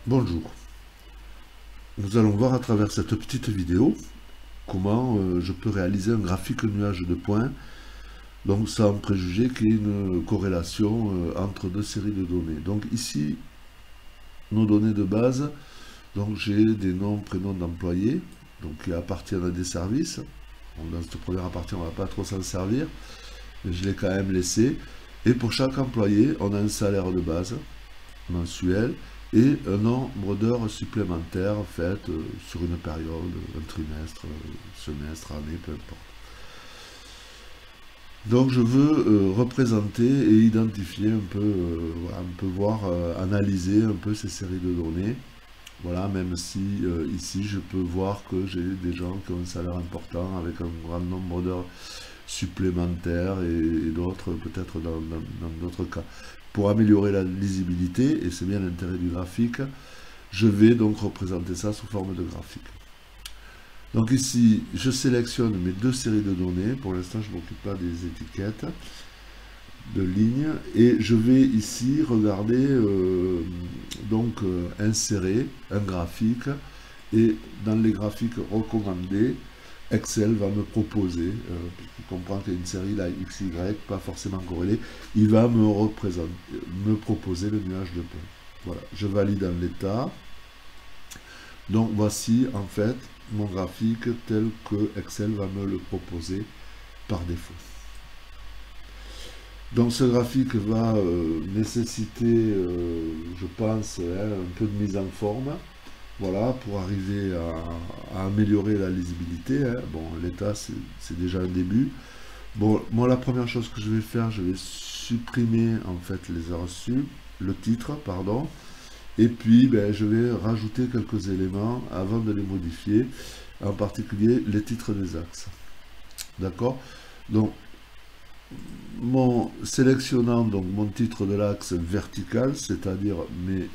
Bonjour, nous allons voir à travers cette petite vidéo comment je peux réaliser un graphique nuage de points, donc sans préjuger qu'il y ait une corrélation entre deux séries de données. Donc ici, nos données de base, donc j'ai des noms, prénoms d'employés, donc qui appartiennent à des services. Bon, dans cette première partie, on ne va pas trop s'en servir, mais je l'ai quand même laissé. Et pour chaque employé, on a un salaire de base mensuel et un nombre d'heures supplémentaires faites sur une période, un trimestre, semestre, année, peu importe. Donc je veux représenter et identifier un peu, voilà, on peut voir, analyser un peu ces séries de données. Voilà, même si ici je peux voir que j'ai des gens qui ont un salaire important avec un grand nombre d'heures supplémentaires et d'autres peut-être dans d'autres cas. Pour améliorer la lisibilité, et c'est bien l'intérêt du graphique, je vais donc représenter ça sous forme de graphique. Donc ici, je sélectionne mes deux séries de données. Pour l'instant, je ne m'occupe pas des étiquettes de lignes. Et je vais ici regarder, insérer un graphique. Et dans les graphiques recommandés, Excel va me proposer, il comprend qu'il y a une série là, XY, pas forcément corrélée, il va me proposer le nuage de points. Voilà, je valide en l'état. Donc voici en fait mon graphique tel que Excel va me le proposer par défaut. Donc ce graphique va nécessiter, je pense, un peu de mise en forme. Voilà, pour arriver à améliorer la lisibilité. Bon, l'état, c'est déjà un début. Bon, moi, la première chose que je vais faire, je vais supprimer, en fait, les heures sup, le titre, pardon. Et puis, je vais rajouter quelques éléments avant de les modifier, en particulier les titres des axes. D'accord? Donc, sélectionnant donc mon titre de l'axe vertical, c'est-à-dire mes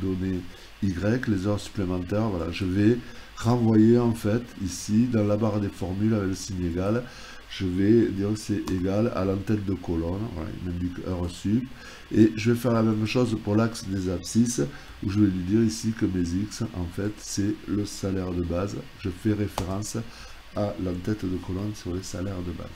données Y, les heures supplémentaires, voilà, je vais renvoyer en fait ici dans la barre des formules avec le signe égal, je vais dire que c'est égal à l'entête de colonne, voilà, il m'indique heure sup, et je vais faire la même chose pour l'axe des abscisses, où je vais lui dire ici que mes X, en fait, c'est le salaire de base, je fais référence à l'entête de colonne sur les salaires de base.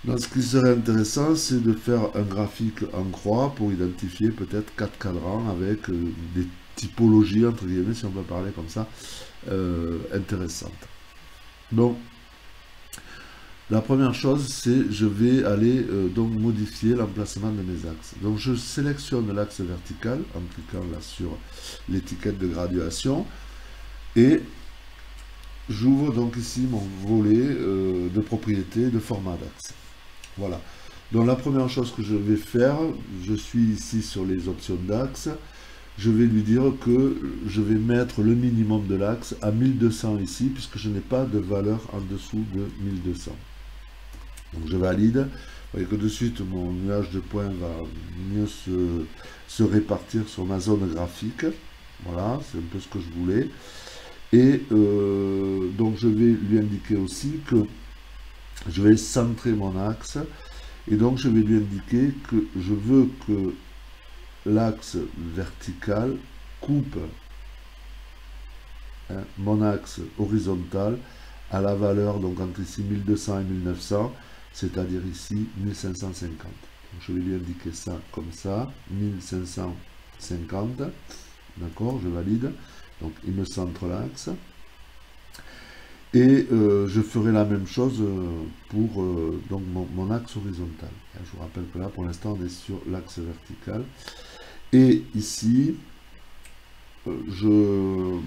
Donc, ce qui serait intéressant, c'est de faire un graphique en croix pour identifier peut-être 4 cadrans avec des typologies, entre guillemets, si on peut parler comme ça, intéressantes. Donc, la première chose, c'est je vais aller donc modifier l'emplacement de mes axes. Donc, je sélectionne l'axe vertical en cliquant là sur l'étiquette de graduation et j'ouvre donc ici mon volet de propriété de format d'axe. Voilà. Donc la première chose que je vais faire, je suis ici sur les options d'axe, je vais lui dire que je vais mettre le minimum de l'axe à 1200 ici, puisque je n'ai pas de valeur en dessous de 1200. Donc je valide. Vous voyez que de suite, mon nuage de points va mieux se répartir sur ma zone graphique. Voilà, c'est un peu ce que je voulais. Et donc je vais lui indiquer aussi que je vais centrer mon axe et donc je vais lui indiquer que je veux que l'axe vertical coupe mon axe horizontal à la valeur, donc entre ici 1200 et 1900, c'est-à-dire ici 1550. Donc je vais lui indiquer ça comme ça, 1550, d'accord, je valide, donc il me centre l'axe. Et je ferai la même chose pour donc mon axe horizontal. Je vous rappelle que là, pour l'instant, on est sur l'axe vertical. Et ici, je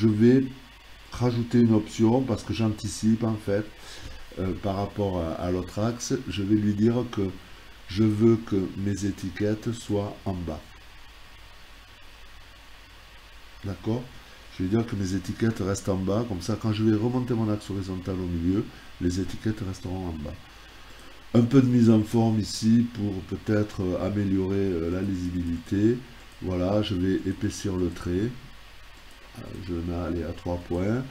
vais rajouter une option parce que j'anticipe en fait par rapport à l'autre axe. Je vais lui dire que je veux que mes étiquettes soient en bas. D'accord ? Je vais dire que mes étiquettes restent en bas, comme ça quand je vais remonter mon axe horizontal au milieu, les étiquettes resteront en bas. Un peu de mise en forme ici pour peut-être améliorer la lisibilité. Voilà, je vais épaissir le trait. Je le mets à 3 points.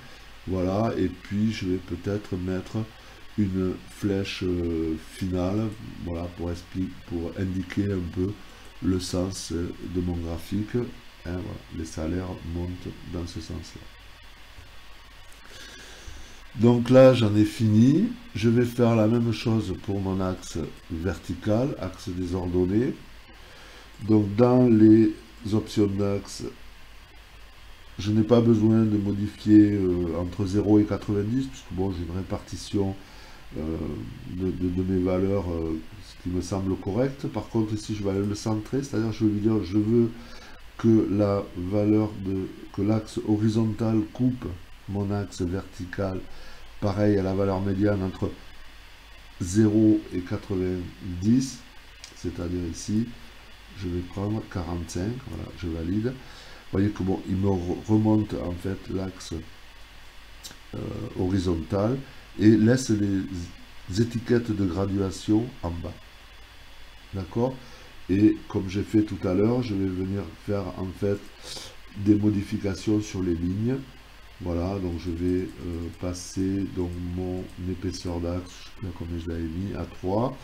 Voilà, et puis je vais peut-être mettre une flèche finale, voilà, pour indiquer un peu le sens de mon graphique. Hein, voilà, les salaires montent dans ce sens-là. Donc là, j'en ai fini. Je vais faire la même chose pour mon axe vertical, axe désordonné. Donc dans les options d'axe, je n'ai pas besoin de modifier entre 0 et 90, puisque bon, j'ai une répartition de mes valeurs, ce qui me semble correct. Par contre, ici, je vais aller le centrer, c'est-à-dire je vais lui dire, je veux que la valeur que l'axe horizontal coupe mon axe vertical, pareil à la valeur médiane entre 0 et 90, c'est-à-dire ici, je vais prendre 45, voilà, je valide. Vous voyez que bon, il me remonte en fait l'axe horizontal et laisse les étiquettes de graduation en bas. D'accord? Et comme j'ai fait tout à l'heure, je vais venir faire en fait des modifications sur les lignes. Voilà, donc je vais passer donc mon épaisseur d'axe, je sais pas combien je l'avais mis, à 3.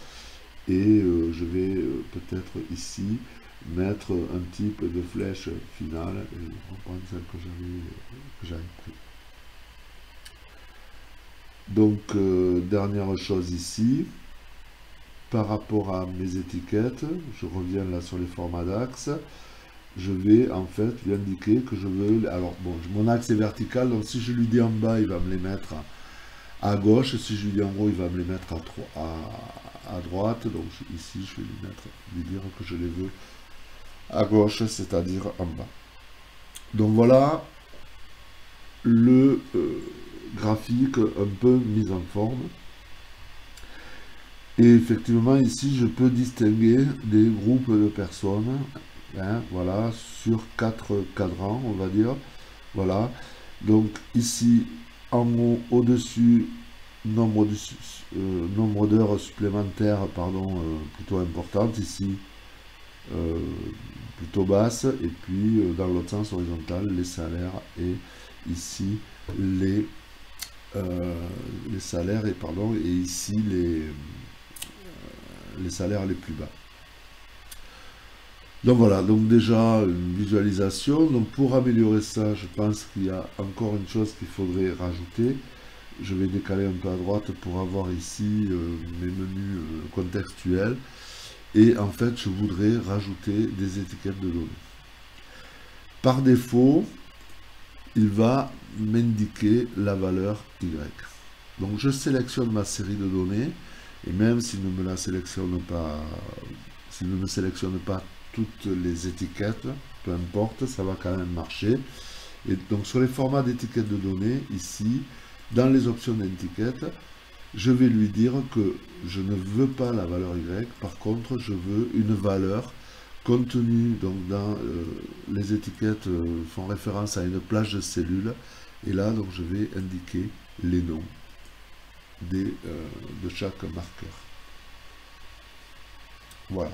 Et je vais peut-être ici mettre un type de flèche finale. Et je reprends celle que j'avais pris. Donc, dernière chose ici, par rapport à mes étiquettes, je reviens là sur les formats d'axe, je vais en fait lui indiquer que je veux, alors bon, mon axe est vertical, donc si je lui dis en bas, il va me les mettre à gauche, si je lui dis en haut, il va me les mettre à droite, donc ici je vais lui dire que je les veux à gauche, c'est-à-dire en bas. Donc voilà le graphique un peu mis en forme. Et effectivement, ici, je peux distinguer des groupes de personnes, hein, voilà, sur 4 cadrans, on va dire. Voilà. Donc ici, en haut, au-dessus, nombre d'heures supplémentaires, pardon, plutôt importante. Ici, plutôt basse. Et puis, dans l'autre sens, horizontal, les salaires. Et ici, les salaires, et pardon, et ici, les salaires les plus bas. Donc voilà, donc déjà une visualisation. Donc pour améliorer ça, je pense qu'il y a encore une chose qu'il faudrait rajouter. Je vais décaler un peu à droite pour avoir ici mes menus contextuels. Et en fait, je voudrais rajouter des étiquettes de données. Par défaut, il va m'indiquer la valeur Y. Donc je sélectionne ma série de données. Et même s'il ne me la sélectionne pas, s'il ne me sélectionne pas toutes les étiquettes, peu importe, ça va quand même marcher. Et donc sur les formats d'étiquettes de données, ici, dans les options d'étiquettes, je vais lui dire que je ne veux pas la valeur Y, par contre je veux une valeur contenue, donc dans les étiquettes font référence à une plage de cellules, et là donc je vais indiquer les noms de chaque marqueur. Voilà.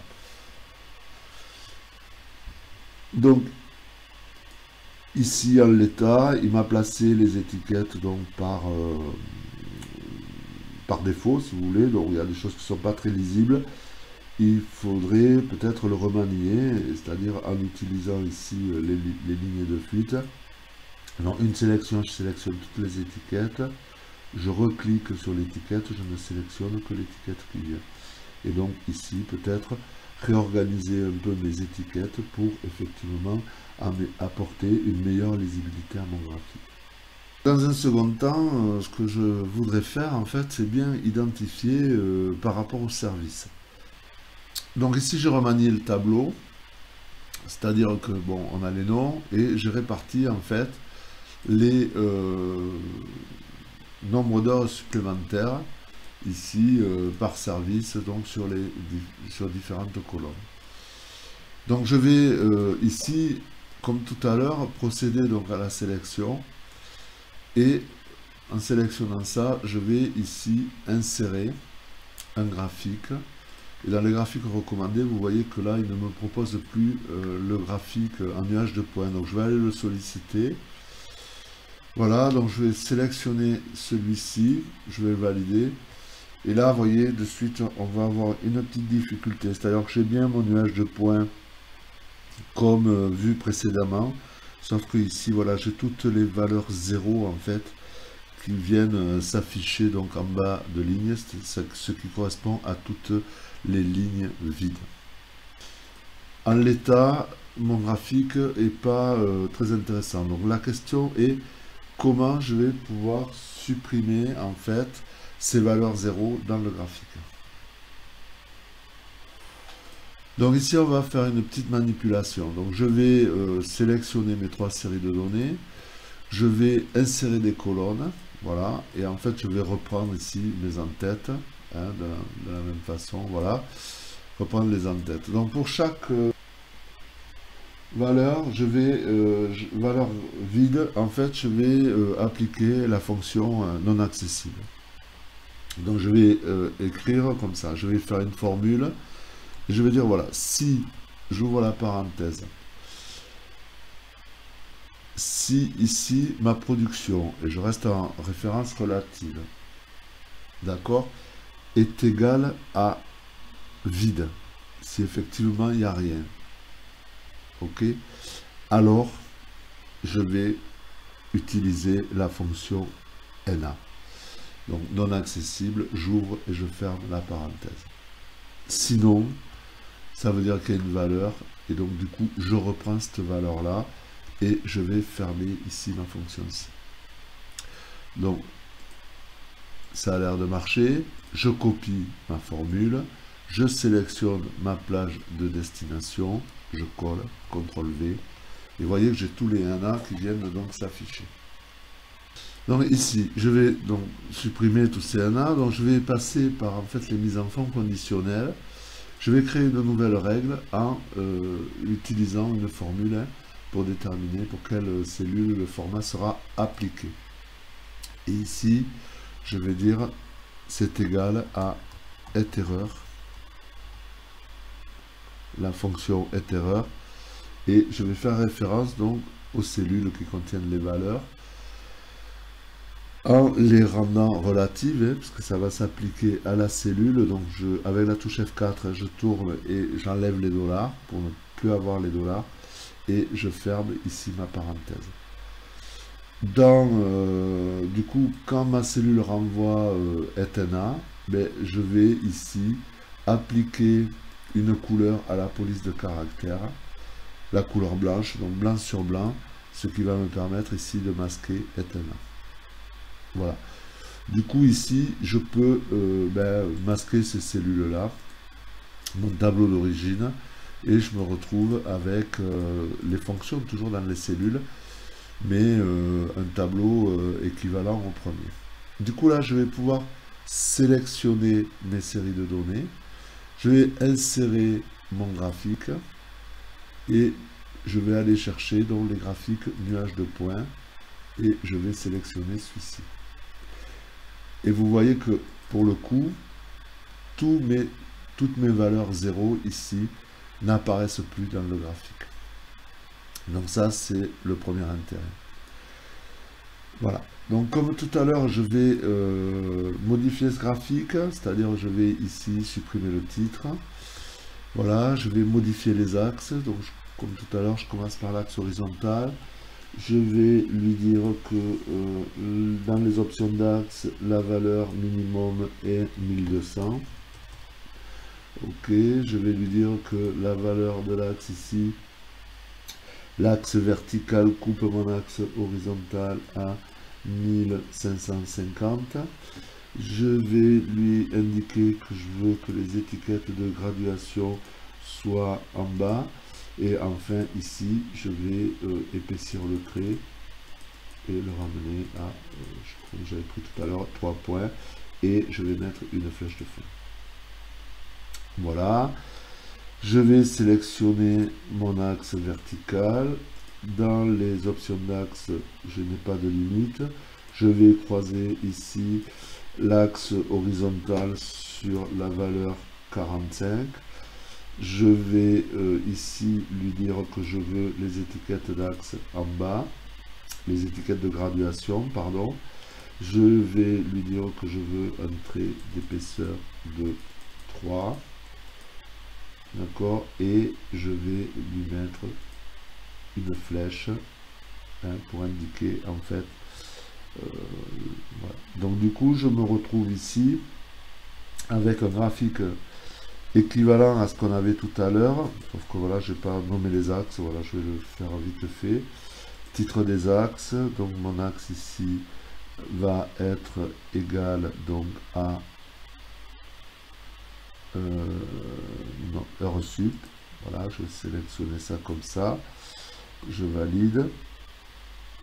Donc, ici en l'état, il m'a placé les étiquettes donc par défaut, si vous voulez. Donc, il y a des choses qui ne sont pas très lisibles. Il faudrait peut-être le remanier, c'est-à-dire en utilisant ici les lignes de fuite. Alors, une sélection, je sélectionne toutes les étiquettes. Je reclique sur l'étiquette, je ne sélectionne que l'étiquette qui vient. Et donc ici, peut-être réorganiser un peu mes étiquettes pour effectivement apporter une meilleure lisibilité à mon graphique. Dans un second temps, ce que je voudrais faire, en fait, c'est bien identifier par rapport au service. Donc ici, j'ai remanié le tableau, c'est-à-dire que, bon, on a les noms, et j'ai réparti, en fait, les nombre d'heures supplémentaires ici par service, donc sur différentes colonnes. Donc je vais ici, comme tout à l'heure, procéder donc à la sélection, et en sélectionnant ça, je vais ici insérer un graphique. Et dans les graphiques recommandés, vous voyez que là, il ne me propose plus le graphique en nuage de points. Donc je vais aller le solliciter. Voilà, donc je vais sélectionner celui-ci, je vais le valider. Et là, vous voyez, de suite, on va avoir une petite difficulté. C'est-à-dire que j'ai bien mon nuage de points comme vu précédemment. Sauf que ici, voilà, j'ai toutes les valeurs 0 en fait qui viennent s'afficher donc en bas de ligne, ce qui correspond à toutes les lignes vides. En l'état, mon graphique est pas très intéressant. Donc la question est comment je vais pouvoir supprimer en fait ces valeurs 0 dans le graphique. Donc ici on va faire une petite manipulation. Donc je vais sélectionner mes 3 séries de données. Je vais insérer des colonnes. Voilà. Et en fait je vais reprendre ici mes en-têtes. Hein, de la même façon. Voilà. Reprendre les en-têtes. Donc pour chaque valeur, valeur vide, en fait je vais appliquer la fonction non accessible. Donc je vais écrire comme ça. Je vais faire une formule. Et je vais dire, voilà, si, j'ouvre la parenthèse, si ici, ma production, et je reste en référence relative, d'accord, est égale à vide, si effectivement il n'y a rien, ok, alors je vais utiliser la fonction NA. Donc non accessible, j'ouvre et je ferme la parenthèse. Sinon, ça veut dire qu'il y a une valeur, et donc du coup, je reprends cette valeur-là, et je vais fermer ici ma fonction ci. Donc, ça a l'air de marcher, je copie ma formule, je sélectionne ma plage de destination, je colle, CTRL-V, et vous voyez que j'ai tous les NA qui viennent donc s'afficher. Donc ici, je vais donc supprimer tous ces NA, donc je vais passer par en fait les mises en forme conditionnelles. Je vais créer une nouvelle règle en utilisant une formule pour déterminer pour quelle cellule le format sera appliqué. Et ici, je vais dire c'est égal à iterror, la fonction iterror, et je vais faire référence donc aux cellules qui contiennent les valeurs en les rendant relatives, hein, parce que ça va s'appliquer à la cellule. Donc avec la touche F4, je tourne et j'enlève les $, pour ne plus avoir les $, et je ferme ici ma parenthèse. Du coup, quand ma cellule renvoie ETNA, ben, je vais ici appliquer une couleur à la police de caractère, la couleur blanche, donc blanc sur blanc, ce qui va me permettre ici de masquer ETNA. Voilà. Du coup, ici, je peux masquer ces cellules-là, mon tableau d'origine, et je me retrouve avec les fonctions toujours dans les cellules, mais un tableau équivalent au premier. Du coup, là, je vais pouvoir sélectionner mes séries de données. Je vais insérer mon graphique, et je vais aller chercher donc les graphiques nuages de points, et je vais sélectionner celui-ci. Et vous voyez que, pour le coup, toutes mes valeurs 0 ici n'apparaissent plus dans le graphique. Donc ça, c'est le premier intérêt. Voilà. Donc comme tout à l'heure, je vais modifier ce graphique, c'est-à-dire je vais ici supprimer le titre. Voilà, je vais modifier les axes. Donc comme tout à l'heure, je commence par l'axe horizontal. Je vais lui dire que dans les options d'axe, la valeur minimum est 1200. Ok, je vais lui dire que la valeur de l'axe ici, l'axe vertical coupe mon axe horizontal à 1550. Je vais lui indiquer que je veux que les étiquettes de graduation soient en bas. Et enfin, ici, je vais épaissir le trait et le ramener à, je crois que j'avais pris tout à l'heure, 3 points. Et je vais mettre une flèche de feu. Voilà. Je vais sélectionner mon axe vertical. Dans les options d'axe, je n'ai pas de limite. Je vais croiser ici l'axe horizontal sur la valeur 45. Je vais ici lui dire que je veux les étiquettes d'axe en bas. les étiquettes de graduation, pardon. Je vais lui dire que je veux un trait d'épaisseur de 3. D'accord, et je vais lui mettre une flèche pour indiquer en fait. Voilà. Donc du coup, je me retrouve ici avec un graphique équivalent à ce qu'on avait tout à l'heure, sauf que voilà, je n'ai pas nommé les axes, voilà, je vais le faire vite fait. Titre des axes, donc mon axe ici va être égal donc à non, heure sup. Voilà, je vais sélectionner ça comme ça. Je valide.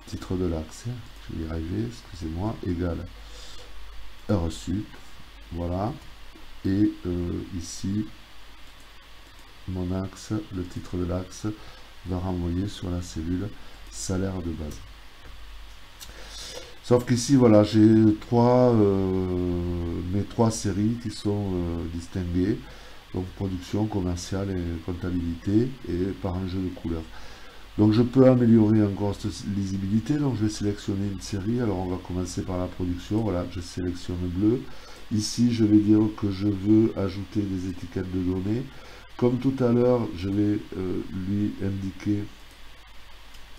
Titre de l'axe, je vais y arriver, excusez-moi, égal heure sup. Voilà. Et ici, mon axe, le titre de l'axe va renvoyer sur la cellule salaire de base. Sauf qu'ici, voilà, j'ai mes trois séries qui sont distinguées. Donc production, commerciale et comptabilité, et par un jeu de couleurs. Donc je peux améliorer encore cette lisibilité. Donc je vais sélectionner une série. Alors on va commencer par la production. Voilà, je sélectionne bleu. Ici, je vais dire que je veux ajouter des étiquettes de données. Comme tout à l'heure, je vais lui indiquer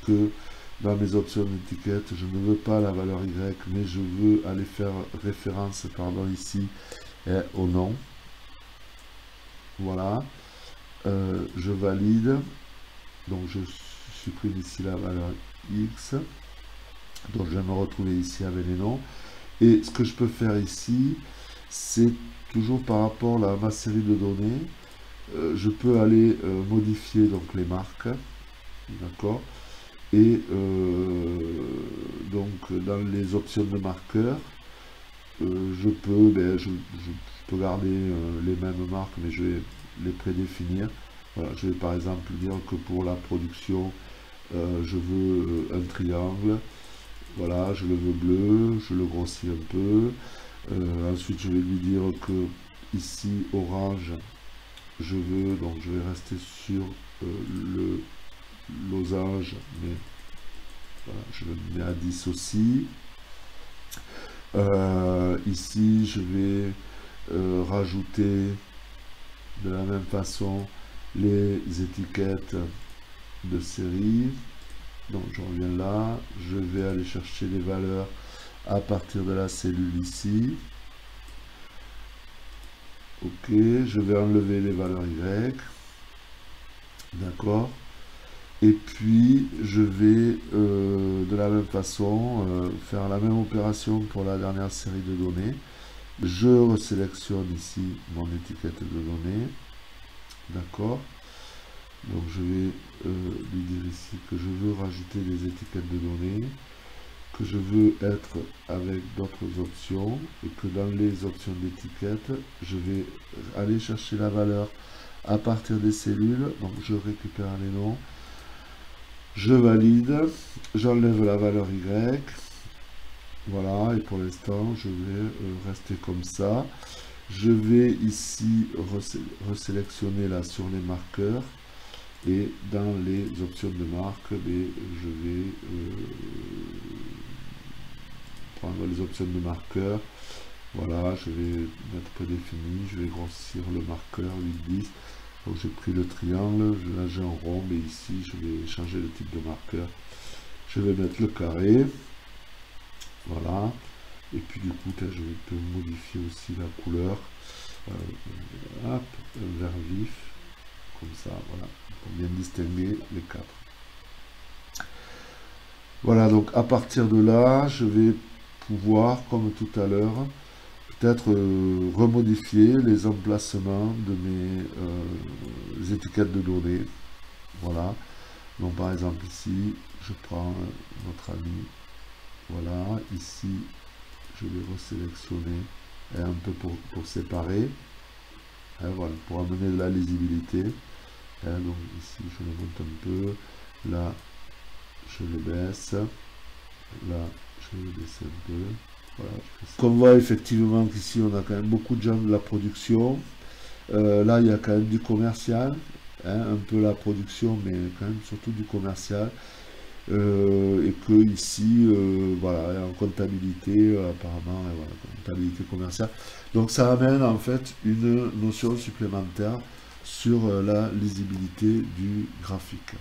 que dans mes options d'étiquette, je ne veux pas la valeur Y, mais je veux aller faire référence, pardon, ici au nom. Voilà. Je valide. Donc je supprime ici la valeur X. Donc je vais me retrouver ici avec les noms. Et ce que je peux faire ici, c'est toujours par rapport à ma série de données, je peux aller modifier donc les marques. D'accord. Et donc dans les options de marqueur, je peux garder les mêmes marques, mais je vais les prédéfinir. Voilà, je vais par exemple dire que pour la production, je veux un triangle. Voilà, je le veux bleu, je le grossis un peu. Ensuite, je vais lui dire que ici, orange, je vais rester sur le losange, mais voilà, je le mets à 10 aussi. Ici, je vais rajouter de la même façon les étiquettes de série. Donc je reviens là, je vais aller chercher les valeurs à partir de la cellule ici. Ok, je vais enlever les valeurs Y. D'accord. Et puis je vais de la même façon faire la même opération pour la dernière série de données. Je resélectionne ici mon étiquette de données. D'accord. Donc je vais lui dire ici que je veux rajouter des étiquettes de données, que je veux être avec d'autres options, et que dans les options d'étiquette, je vais aller chercher la valeur à partir des cellules. Donc je récupère les noms, je valide, j'enlève la valeur Y. Voilà, et pour l'instant, je vais rester comme ça. Je vais ici resélectionner là sur les marqueurs. Et dans les options de marque, je vais prendre les options de marqueur. Voilà, je vais mettre prédéfini, je vais grossir le marqueur 8-10. Donc j'ai pris le triangle, là j'ai un rond, mais ici je vais changer le type de marqueur. Je vais mettre le carré. Voilà. Et puis du coup, je peux modifier aussi la couleur. Hop, un vert vif. Comme ça, voilà, pour bien distinguer les quatre. Voilà, donc à partir de là, je vais pouvoir, comme tout à l'heure, peut-être remodifier les emplacements de mes étiquettes de données. Voilà, donc par exemple ici, je prends notre ami, voilà, ici, je vais resélectionner un peu pour séparer, voilà, pour amener de la lisibilité. Donc ici je le monte un peu, là je le baisse, là je le baisse un peu. Voilà, on voit effectivement qu'ici on a quand même beaucoup de gens de la production. Là il y a quand même du commercial, un peu la production, mais quand même surtout du commercial. et que ici, voilà, en comptabilité, apparemment, voilà, comptabilité commerciale. Donc ça amène en fait une notion supplémentaire sur la lisibilité du graphique.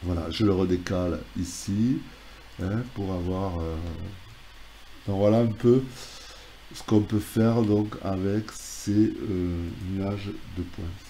Voilà, je le redécale ici, hein, pour avoir... donc voilà un peu ce qu'on peut faire donc avec ces nuages de points.